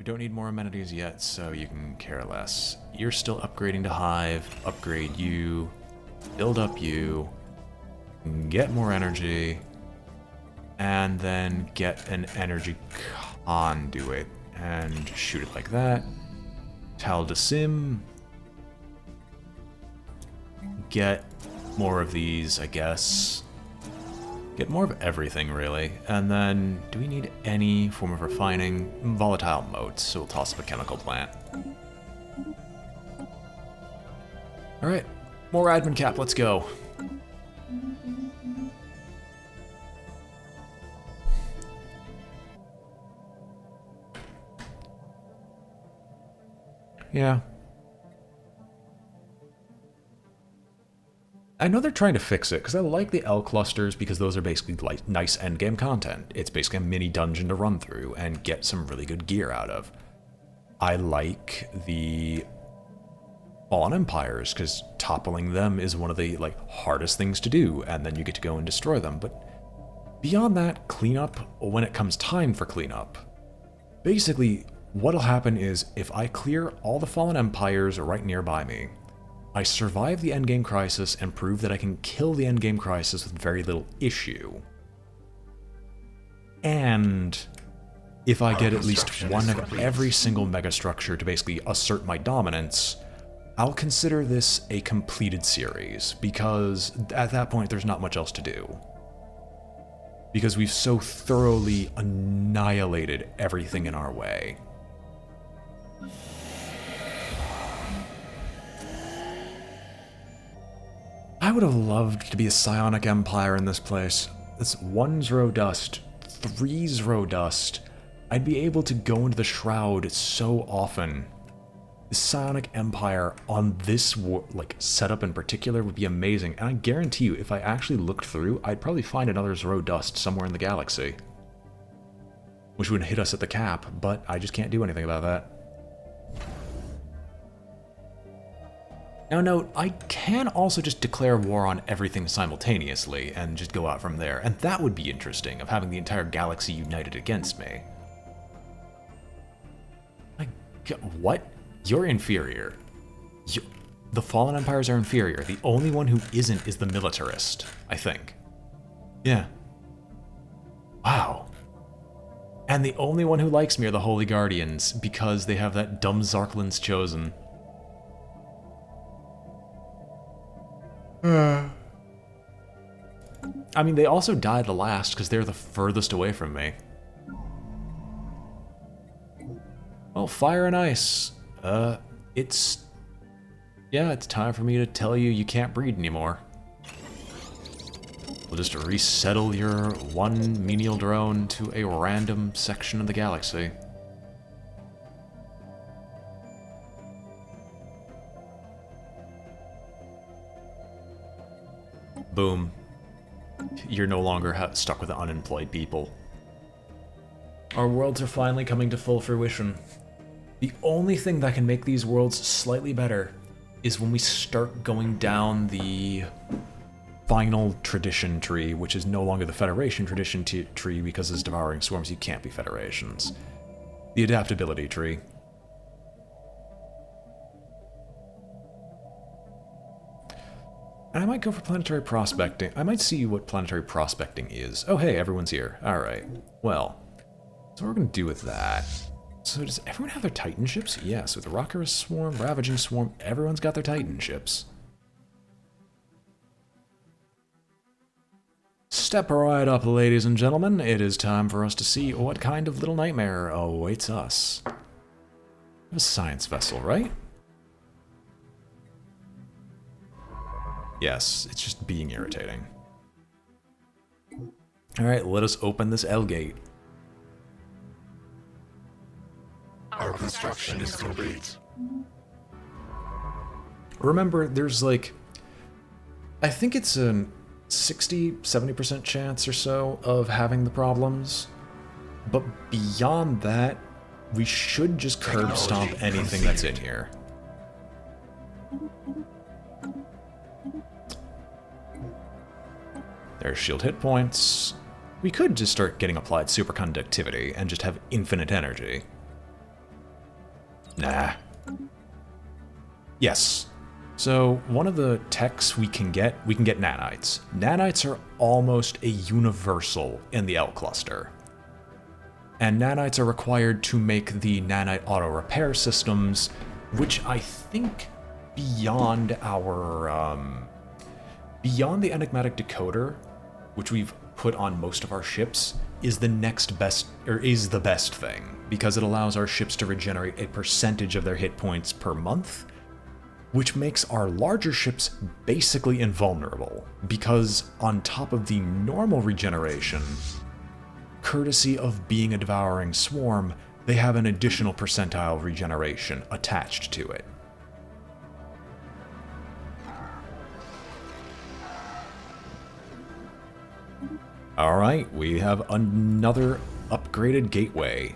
We don't need more amenities yet, so you can care less. You're still upgrading to Hive. Upgrade you. Build up you. Get more energy. And then get an energy conduit. And shoot it like that. Tal de Sim. Get more of these, I guess. Get more of everything, really. And then, do we need any form of refining? Volatile motes, so we'll toss up a chemical plant. Alright, more admin cap, let's go. Yeah. I know they're trying to fix it, because I like the L clusters because those are basically like nice endgame content. It's basically a mini dungeon to run through and get some really good gear out of. I like the Fallen Empires, because toppling them is one of the hardest things to do, and then you get to go and destroy them. But beyond that, cleanup, when it comes time for cleanup, basically what'll happen is if I clear all the Fallen Empires right nearby me, I survive the endgame crisis and prove that I can kill the endgame crisis with very little issue. And if I get at least one of every single megastructure to basically assert my dominance, I'll consider this a completed series, because at that point there's not much else to do. Because we've so thoroughly annihilated everything in our way. I would have loved to be a psionic empire in this place. It's 1 zero dust, 3 zero dust. I'd be able to go into the shroud so often. The psionic empire on this setup in particular would be amazing, and I guarantee you, if I actually looked through, I'd probably find another zero dust somewhere in the galaxy, which would hit us at the cap. But I just can't do anything about that. Now note, I can also just declare war on everything simultaneously and just go out from there, and that would be interesting, of having the entire galaxy united against me. What? You're inferior. The Fallen Empires are inferior. The only one who isn't is the militarist, I think. Yeah. Wow. And the only one who likes me are the Holy Guardians, because they have that dumb Zarklin's Chosen. I mean, they also died the last because they're the furthest away from me. Well, fire and ice. It's time for me to tell you you can't breed anymore. We'll just resettle your one menial drone to a random section of the galaxy. Boom. You're no longer stuck with unemployed people. Our worlds are finally coming to full fruition. The only thing that can make these worlds slightly better is when we start going down the final tradition tree, which is no longer the Federation tradition tree, because as Devouring swarms you can't be Federations. The adaptability tree. And I might go for planetary prospecting. I might see what planetary prospecting is. Oh hey, everyone's here. Alright. Well, so what we're going to do with that. So does everyone have their Titan ships? Yes, with the Rockerous Swarm, Ravaging Swarm, everyone's got their Titan ships. Step right up, ladies and gentlemen. It is time for us to see what kind of little nightmare awaits us. A science vessel, right? Yes, it's just being irritating. Alright, let us open this L gate. Our construction is complete. Remember, there's I think it's a 60-70% chance or so of having the problems. But beyond that, we should just curb stomp anything that's in here. There's shield hit points. We could just start getting applied superconductivity and just have infinite energy. Nah. Yes. So, one of the techs we can get nanites. Nanites are almost a universal in the L cluster. And nanites are required to make the nanite auto repair systems, which I think beyond the enigmatic decoder, which we've put on most of our ships, is the best thing, because it allows our ships to regenerate a percentage of their hit points per month, which makes our larger ships basically invulnerable, because on top of the normal regeneration, courtesy of being a devouring swarm, they have an additional percentile regeneration attached to it. Alright, we have another upgraded gateway.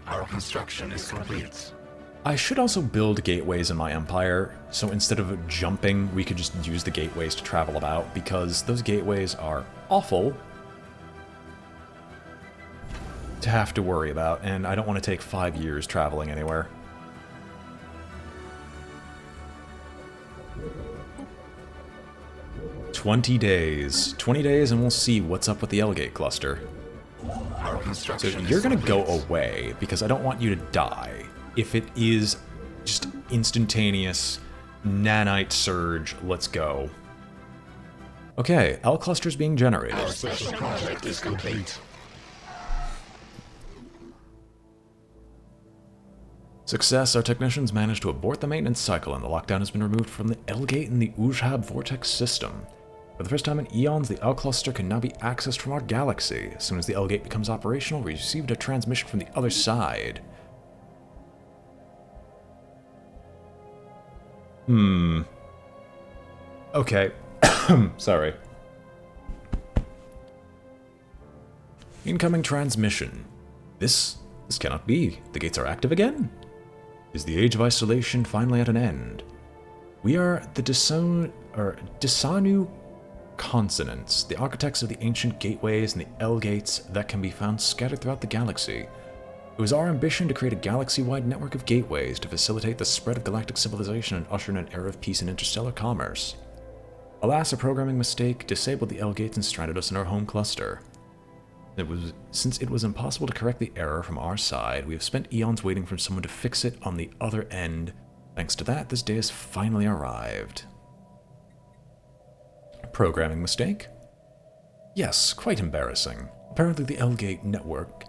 Our construction is complete. I should also build gateways in my empire, so instead of jumping, we could just use the gateways to travel about, because those gateways are awful to have to worry about, and I don't want to take 5 years traveling anywhere. $20 days. 20 days and we'll see what's up with the L-Gate cluster. So you're gonna go away, because I don't want you to die. If it is just instantaneous nanite surge, let's go. Okay, L cluster's being generated. Our special project is complete. Success, our technicians managed to abort the maintenance cycle and the lockdown has been removed from the L-Gate and the Ujhab Vortex system. For the first time in eons, the L cluster can now be accessed from our galaxy. As soon as the L-Gate becomes operational, we received a transmission from the other side. Okay. Sorry. Incoming transmission. This cannot be. The gates are active again? Is the age of isolation finally at an end? We are the Disanu consonants, the architects of the ancient gateways and the L-gates that can be found scattered throughout the galaxy. It was our ambition to create a galaxy-wide network of gateways to facilitate the spread of galactic civilization and usher in an era of peace and interstellar commerce. Alas, a programming mistake disabled the L-gates and stranded us in our home cluster. Since it was impossible to correct the error from our side, we have spent eons waiting for someone to fix it on the other end. Thanks to that, this day has finally arrived. Programming mistake? Yes, quite embarrassing. Apparently the L-Gate network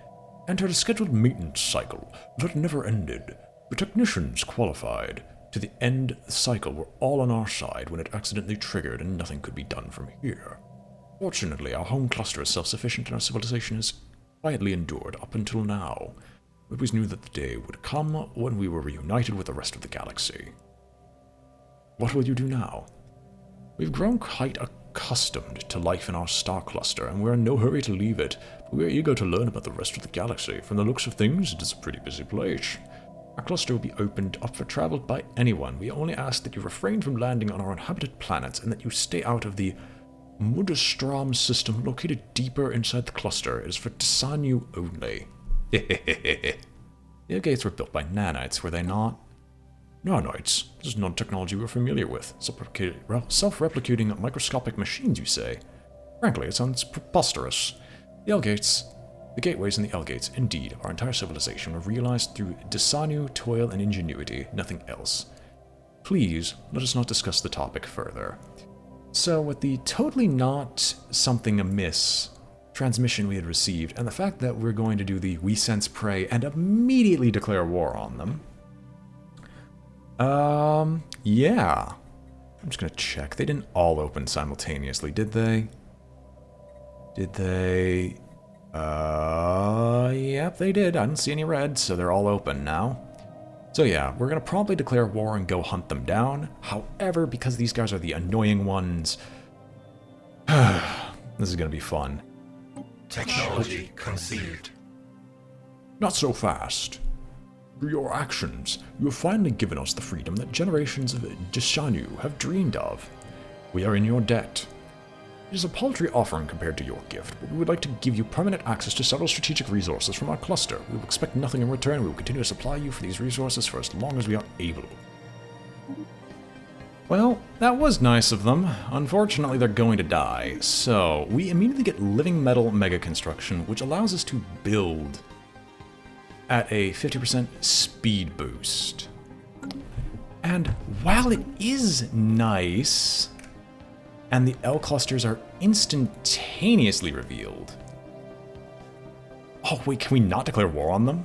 entered a scheduled maintenance cycle that never ended. The technicians qualified to the end the cycle were all on our side when it accidentally triggered and nothing could be done from here. Fortunately, our home cluster is self-sufficient and our civilization has quietly endured up until now. We always knew that the day would come when we were reunited with the rest of the galaxy. What will you do now? We've grown quite accustomed to life in our star cluster, and we're in no hurry to leave it, but we're eager to learn about the rest of the galaxy. From the looks of things, it is a pretty busy place. Our cluster will be opened up for travel by anyone. We only ask that you refrain from landing on our inhabited planets, and that you stay out of the Mudastram system located deeper inside the cluster. It is for Tisanu only. The gates were built by nanites, were they not? Nanites? This is not technology we're familiar with. Self-replicating microscopic machines, you say? Frankly, it sounds preposterous. The L-gates, the gateways and the L-gates, indeed, our entire civilization were realized through Disanu, toil, and ingenuity, nothing else. Please, let us not discuss the topic further. So, with the totally not something amiss transmission we had received, and the fact that we're going to do the We Sense Prey and immediately declare war on them, yeah. I'm just gonna check. They didn't all open simultaneously, did they? Did they? Yep, they did. I don't see any red, so they're all open now. So yeah, we're gonna promptly declare war and go hunt them down. However, because these guys are the annoying ones, this is gonna be fun. Technology conceived. Not so fast. Through your actions, you have finally given us the freedom that generations of Dishanu have dreamed of. We are in your debt. It is a paltry offering compared to your gift, but we would like to give you permanent access to several strategic resources from our cluster. We will expect nothing in return. We will continue to supply you for these resources for as long as we are able. Well, that was nice of them. Unfortunately, they're going to die. So, we immediately get living metal mega construction, which allows us to build at a 50% speed boost. And while it is nice, and the L clusters are instantaneously revealed. Oh wait, can we not declare war on them?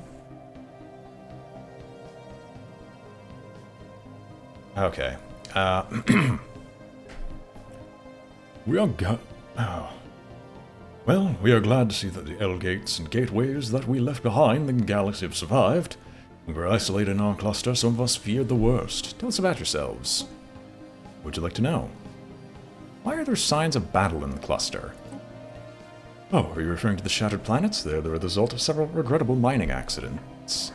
Okay. We are Well, we are glad to see that the L gates and gateways that we left behind in the galaxy have survived. We were isolated in our cluster, some of us feared the worst. Tell us about yourselves. What would you like to know? Why are there signs of battle in the cluster? Oh, are you referring to the shattered planets? They're the result of several regrettable mining accidents.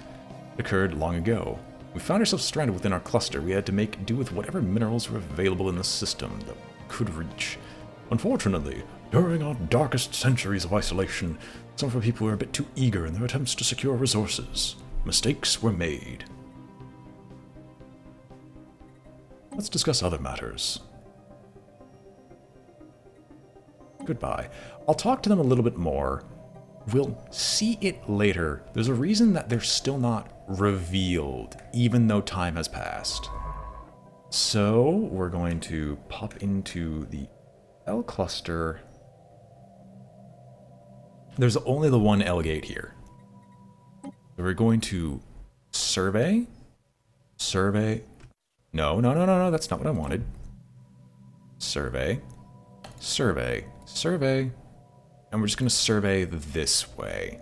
It occurred long ago. We found ourselves stranded within our cluster. We had to make do with whatever minerals were available in the system that we could reach. Unfortunately, during our darkest centuries of isolation, some of our people were a bit too eager in their attempts to secure resources. Mistakes were made. Let's discuss other matters. Goodbye. I'll talk to them a little bit more. We'll see it later. There's a reason that they're still not revealed, even though time has passed. So, we're going to pop into the L cluster. There's only the one L gate here. So we're going to survey. Survey. No, that's not what I wanted. Survey. Survey. Survey. And we're just going to survey this way.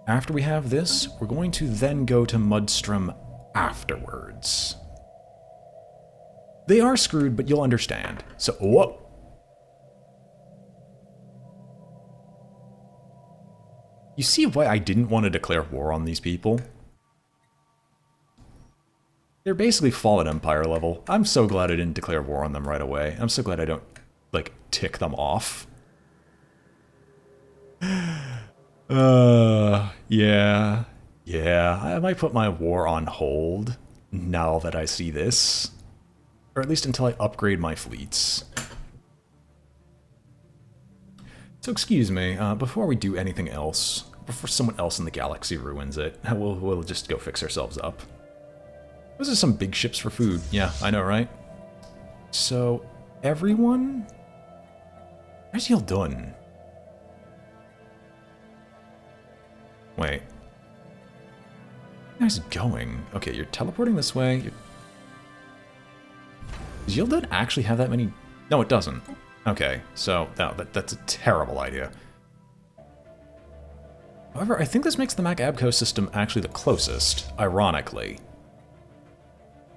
After we have this, we're going to then go to Mudstrom afterwards. They are screwed, but you'll understand. So, whoa. You see why I didn't want to declare war on these people? They're basically Fallen Empire level. I'm so glad I didn't declare war on them right away. I'm so glad I don't, like, tick them off. Yeah. I might put my war on hold now that I see this. Or at least until I upgrade my fleets. So excuse me, before we do anything else, before someone else in the galaxy ruins it, we'll just go fix ourselves up. Those are some big ships for food. Yeah, I know, right? So, everyone? Where's y'all done? Wait. Where's it going? Okay, you're teleporting this way. Does Yildon actually have that many? No, it doesn't. Okay, so no, that's a terrible idea. However, I think this makes the Mac Abco system actually the closest, ironically.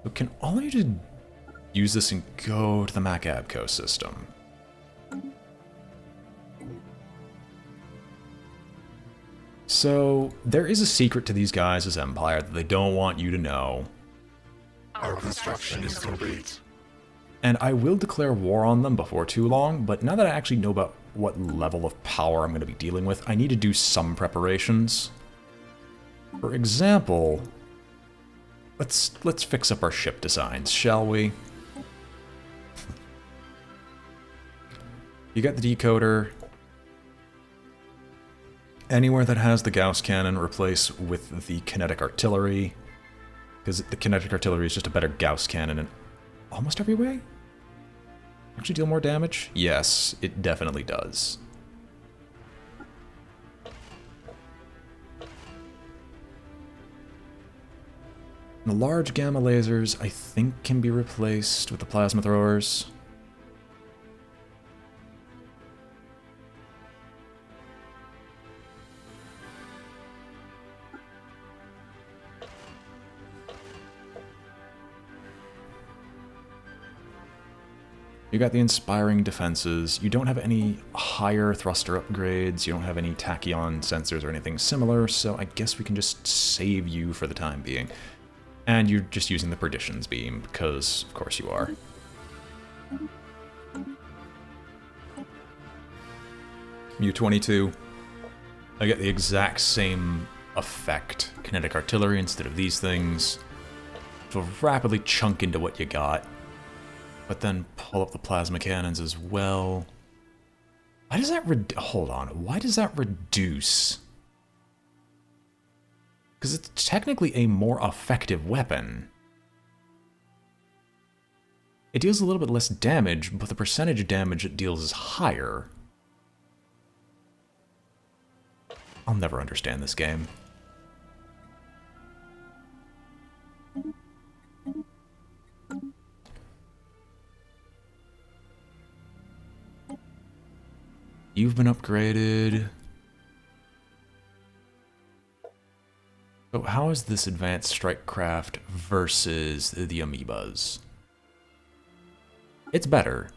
So can all of you just use this and go to the Mac Abco system? So, there is a secret to these guys as Empire that they don't want you to know. Our construction is complete. And I will declare war on them before too long, but now that I actually know about what level of power I'm going to be dealing with, I need to do some preparations. For example, let's fix up our ship designs, shall we? You got the decoder. Anywhere that has the Gauss cannon, replace with the kinetic artillery. Because the kinetic artillery is just a better Gauss cannon in almost every way? Actually deal more damage? Yes, it definitely does. The large gamma lasers, I think, can be replaced with the plasma throwers. You got the inspiring defenses, you don't have any higher thruster upgrades, you don't have any tachyon sensors or anything similar, so I guess we can just save you for the time being. And you're just using the Perdition's beam, because of course you are. U-22. I get the exact same effect. Kinetic artillery instead of these things. Will rapidly chunk into what you got. But then pull up the plasma cannons as well. Why does that hold on. Why does that reduce? Because it's technically a more effective weapon. It deals a little bit less damage, but the percentage of damage it deals is higher. I'll never understand this game. You've been upgraded. So how is this advanced strike craft versus the amoebas? It's better.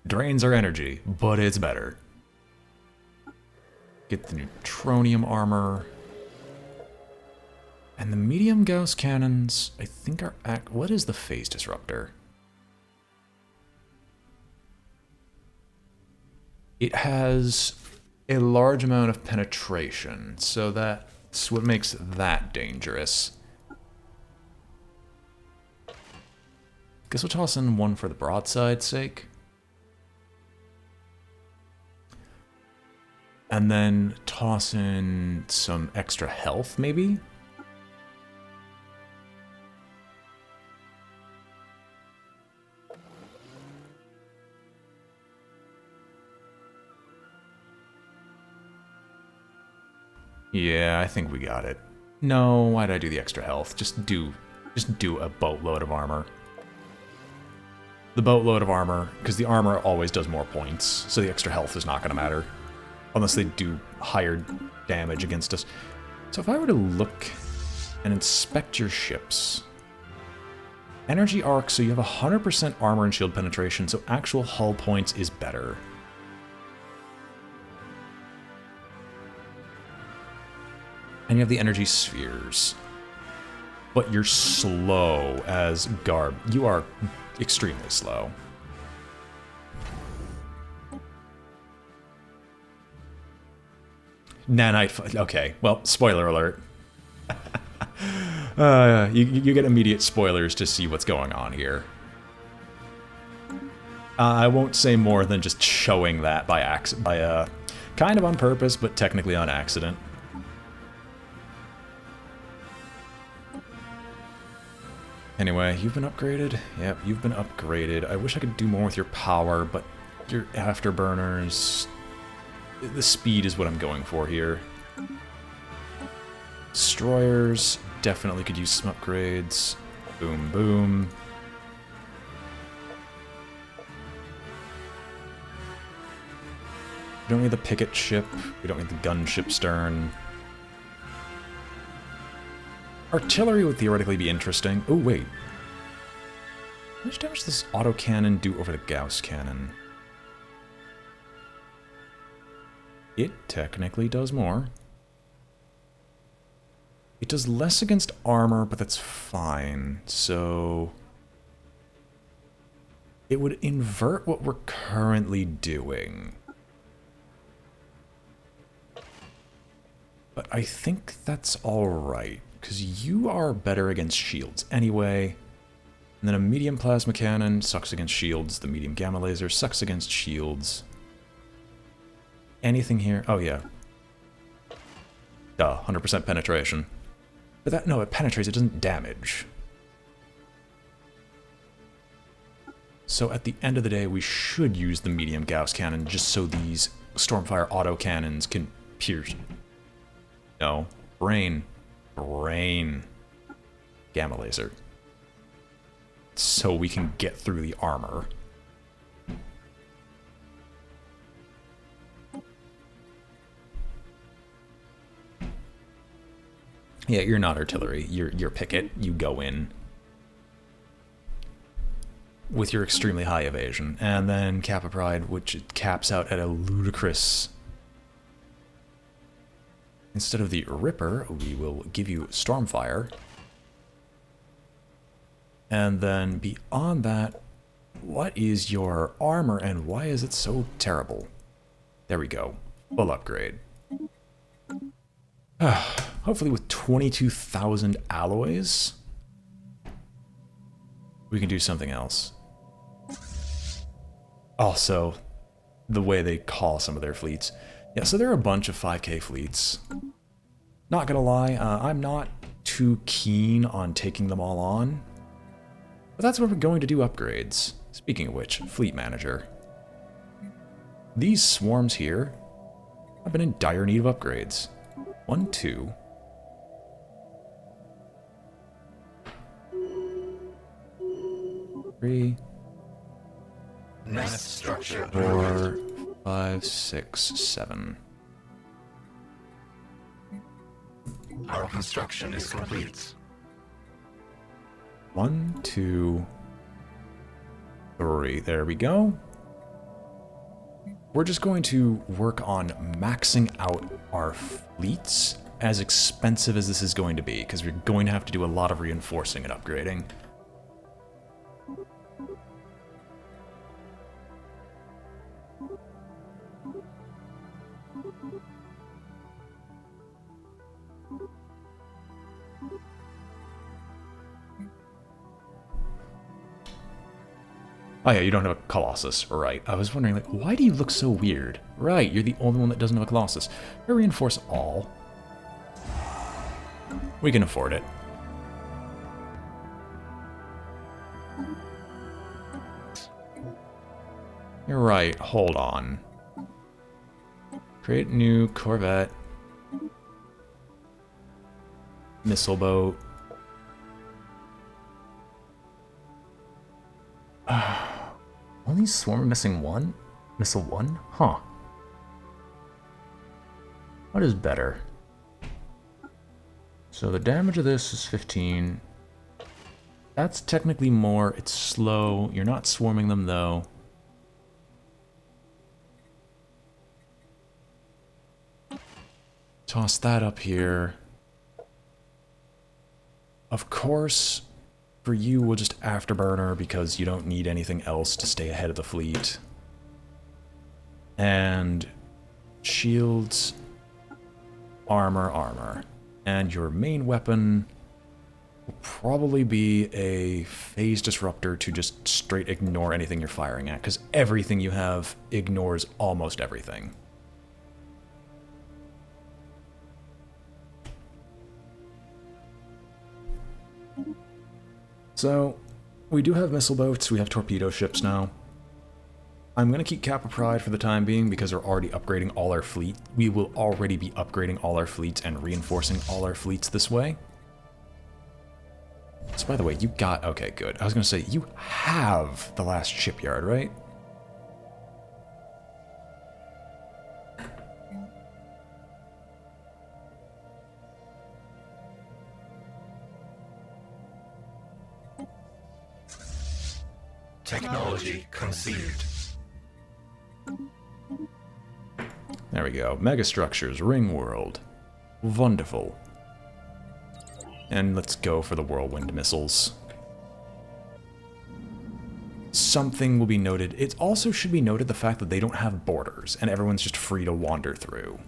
Drains our energy, but it's better. Get the neutronium armor. And the medium Gauss cannons, I think are... What is the phase disruptor? It has a large amount of penetration, so that's what makes that dangerous. Guess we'll toss in one for the broadside's sake. And then toss in some extra health, maybe? Yeah, I think we got it. No, why'd I do the extra health? Just do a boatload of armor. The boatload of armor, because the armor always does more points, so the extra health is not going to matter. Unless they do higher damage against us. So if I were to look and inspect your ships... Energy arc, so you have 100% armor and shield penetration, so actual hull points is better. And you have the energy spheres. But you're slow as garb. You are extremely slow. Nanite. Okay, well, spoiler alert. You get immediate spoilers to see what's going on here. I won't say more than just showing that by kind of on purpose, but technically on accident. Anyway, you've been upgraded? Yep, you've been upgraded. I wish I could do more with your power, but your afterburners... The speed is what I'm going for here. Destroyers definitely could use some upgrades. Boom, boom. We don't need the picket ship. We don't need the gunship stern. Artillery would theoretically be interesting. Oh, wait. How much damage does this autocannon do over the Gauss cannon? It technically does more. It does less against armor, but that's fine. So... it would invert what we're currently doing. But I think that's alright, because you are better against shields anyway. And then a medium plasma cannon sucks against shields. The medium gamma laser sucks against shields. Anything here? Oh, yeah. Duh, 100% penetration. But that, no, it penetrates, it doesn't damage. So at the end of the day, we should use the medium Gauss cannon just so these Stormfire autocannons can pierce. No. Brain. Gamma laser. So we can get through the armor. Yeah, you're not artillery. You're picket. You go in with your extremely high evasion. And then Kappa Pride, which caps out at a ludicrous... Instead of the Ripper, we will give you Stormfire. And then beyond that, What is your armor and why is it so terrible? There we go. Full upgrade. Hopefully with 22,000 alloys, we can do something else. Also, the way they call some of their fleets. Yeah, so there are a bunch of 5K fleets. Not gonna lie, I'm not too keen on taking them all on. But that's where we're going to do upgrades. Speaking of which, Fleet Manager. These swarms here have been in dire need of upgrades. 1, 2. Three. Nest structure 4, 5, 6, 7. Our construction is complete. 1, 2, 3. There we go. We're just going to work on maxing out our fleets, as expensive as this is going to be, because we're going to have to do a lot of reinforcing and upgrading. Oh yeah, you don't have a Colossus, right. I was wondering, like, why do you look so weird? Right, you're the only one that doesn't have a Colossus. I reinforce all. We can afford it. You're right, hold on. Create new Corvette. Missile boat. Only swarm missing one? Missile 1? Huh. What is better? So the damage of this is 15. That's technically more. It's slow. You're not swarming them though. Toss that up here. Of course, for you, we'll just afterburner because you don't need anything else to stay ahead of the fleet. And shields, armor, armor. And your main weapon will probably be a phase disruptor to just straight ignore anything you're firing at, because everything you have ignores almost everything. So, we do have missile boats, we have torpedo ships now. I'm going to keep Kappa Pride for the time being because we're already upgrading all our fleet. We will already be upgrading all our fleets and reinforcing all our fleets this way. So by the way, you got... Okay, good. I was going to say, you have the last shipyard, right? Technology conceived. There we go. Megastructures, Ring World. Wonderful. And let's go for the whirlwind missiles. Something will be noted. It also should be noted the fact that they don't have borders, and everyone's just free to wander through.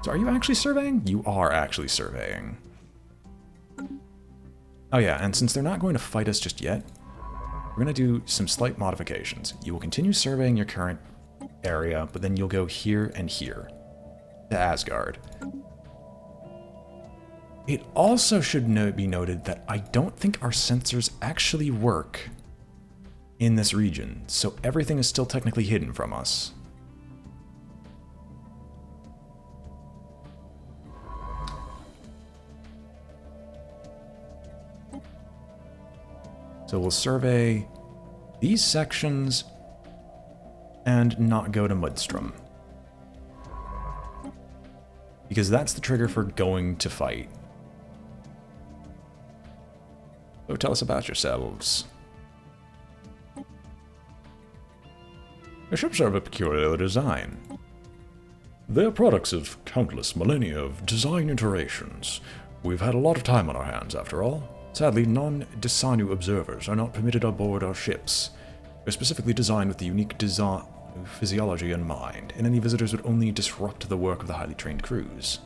So are you actually surveying? You are actually surveying. Oh yeah, and since they're not going to fight us just yet, we're going to do some slight modifications. You will continue surveying your current area, but then you'll go here and here to Asgard. It also should be noted that I don't think our sensors actually work in this region, so everything is still technically hidden from us. So we'll survey these sections and not go to Mudstrom, because that's the trigger for going to fight. So tell us about yourselves. The ships are of a peculiar design. They are products of countless millennia of design iterations. We've had a lot of time on our hands, after all. Sadly, non-Desanu observers are not permitted aboard our ships. They're specifically designed with the unique physiology in mind, and any visitors would only disrupt the work of the highly trained crews.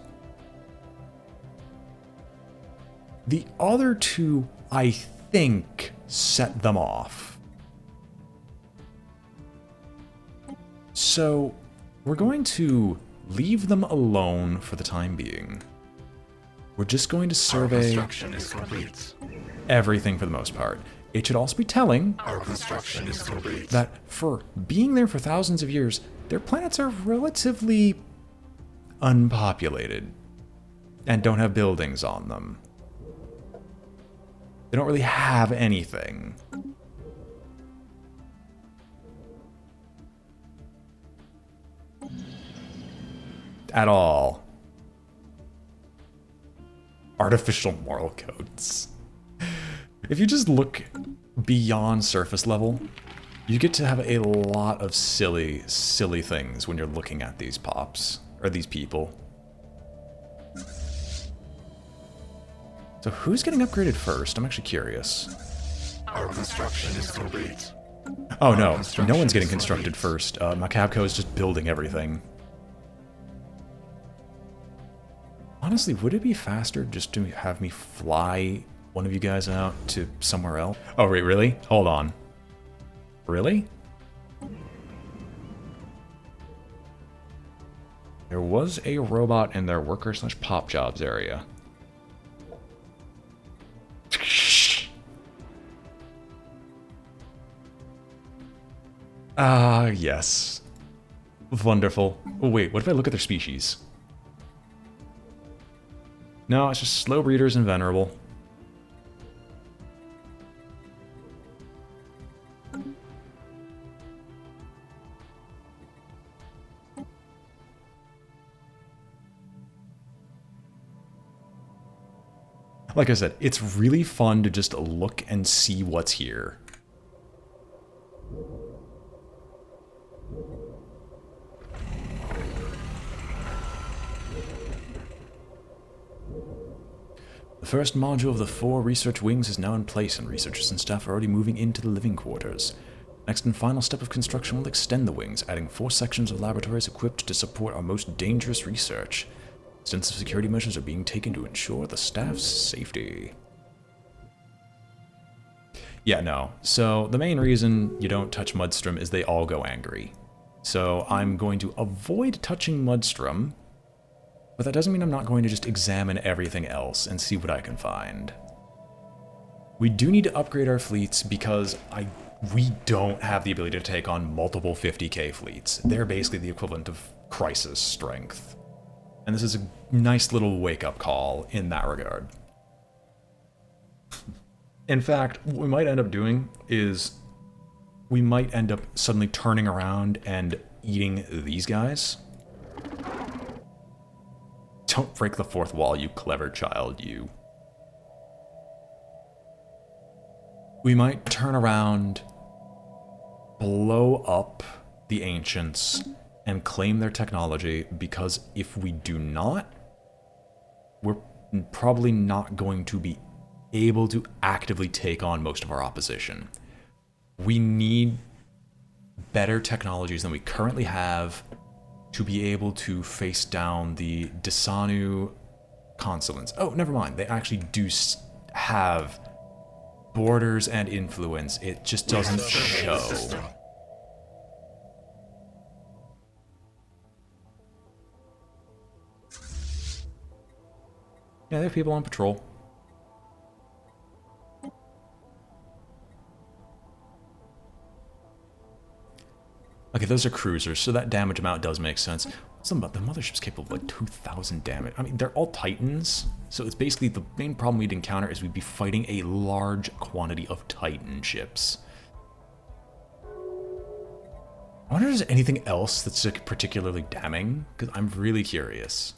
The other two, I think, set them off. So, we're going to leave them alone for the time being. We're just going to survey everything for the most part. It should also be telling that for being there for thousands of years, their planets are relatively unpopulated and don't have buildings on them. They don't really have anything. At all. Artificial moral codes. If you just look beyond surface level, you get to have a lot of silly things when you're looking at these pops, or these people. So who's getting upgraded first? I'm actually curious. Our construction is complete. Oh no, no one's getting constructed first. Macabco is just building everything. Honestly, would it be faster just to have me fly one of you guys out to somewhere else? Oh, wait, really? Hold on. Really? There was a robot in their worker/pop jobs area. Ah, yes. Wonderful. Oh, wait, what if I look at their species? No, it's just slow breeders and venerable. Like I said, it's really fun to just look and see what's here. The first module of the 4 research wings is now in place, and researchers and staff are already moving into the living quarters. Next and final step of construction will extend the wings, adding 4 sections of laboratories equipped to support our most dangerous research. Extensive security measures are being taken to ensure the staff's safety. Yeah, no. So the main reason you don't touch Mudstrom is they all go angry. So I'm going to avoid touching Mudstrom, but that doesn't mean I'm not going to just examine everything else and see what I can find. We do need to upgrade our fleets because we don't have the ability to take on multiple 50k fleets. They're basically the equivalent of crisis strength. And this is a nice little wake-up call in that regard. In fact, what we might end up doing is we might end up suddenly turning around and eating these guys. Don't break the fourth wall, you clever child, you. We might turn around, blow up the Ancients, and claim their technology, because if we do not, we're probably not going to be able to actively take on most of our opposition. We need better technologies than we currently have to be able to face down the Desanu consulants. Oh, never mind. They actually do have borders and influence. It just doesn't show. Yeah, there are people on patrol. Okay, those are cruisers, so that damage amount does make sense. The mothership's capable of like 2,000 damage. I mean, they're all Titans, so it's basically the main problem we'd encounter is we'd be fighting a large quantity of Titan ships. I wonder if there's anything else that's particularly damning, because I'm really curious.